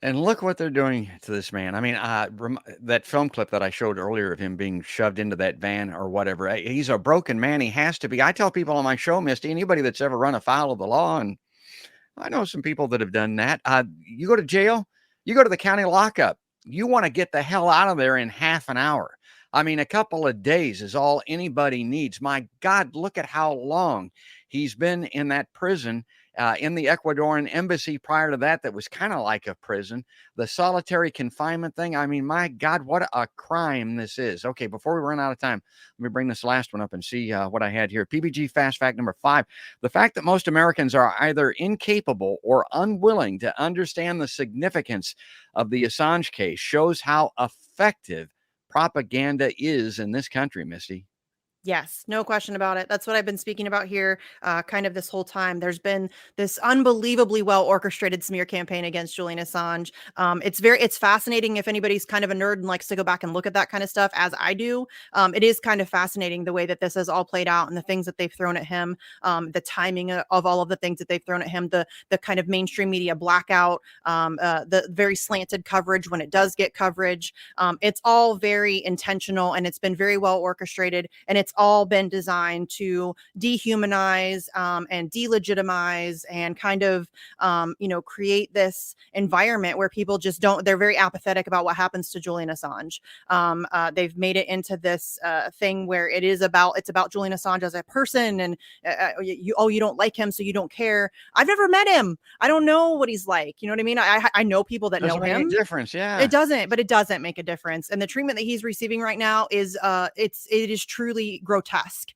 And look what they're doing to this man. I mean, that film clip that I showed earlier of him being shoved into that van or whatever, he's a broken man. He has to be. I tell people on my show, Misty, anybody that's ever run afoul of the law, and I know some people that have done that. You go to jail, you go to the county lockup. You want to get the hell out of there in half an hour. I mean, a couple of days is all anybody needs. My God, look at how long he's been in that prison. In the Ecuadorian embassy prior to that, that was kind of like a prison. The solitary confinement thing. I mean, my God, what a crime this is. Okay, before we run out of time, let me bring this last one up and see what I had here. PBG fast fact number 5. The fact that most Americans are either incapable or unwilling to understand the significance of the Assange case shows how effective propaganda is in this country, Misty. Yes, no question about it. That's what I've been speaking about here, kind of this whole time. There's been this unbelievably well orchestrated smear campaign against Julian Assange. It's fascinating if anybody's kind of a nerd and likes to go back and look at that kind of stuff, as I do. It is kind of fascinating the way that this has all played out and the things that they've thrown at him, the timing of all of the things that they've thrown at him, the kind of mainstream media blackout, the very slanted coverage when it does get coverage. It's all very intentional and it's been very well orchestrated, and it's all been designed to dehumanize and delegitimize and kind of, create this environment where people just they're very apathetic about what happens to Julian Assange. They've made it into this thing where it's about Julian Assange as a person, and you don't like him, so you don't care. I've never met him. I don't know what he's like. You know what I mean? I know people that know Doesn't make any him. difference. Yeah. It doesn't make a difference. And the treatment that he's receiving right now is it is truly grotesque.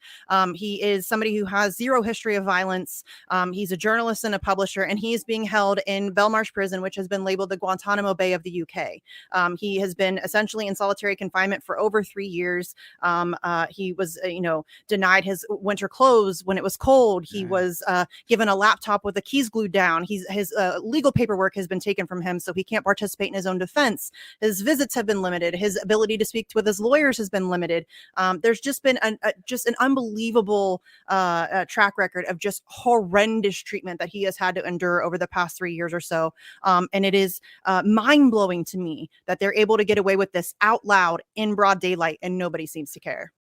He is somebody who has zero history of violence. He's a journalist and a publisher, and he is being held in Belmarsh Prison, which has been labeled the Guantanamo Bay of the UK. He has been essentially in solitary confinement for over 3 years. He was, denied his winter clothes when it was cold. He was given a laptop with the keys glued down. His legal paperwork has been taken from him, so he can't participate in his own defense. His visits have been limited. His ability to speak with his lawyers has been limited. There's just been an unbelievable track record of just horrendous treatment that he has had to endure over the past 3 years or so. And it is mind blowing to me that they're able to get away with this out loud in broad daylight and nobody seems to care.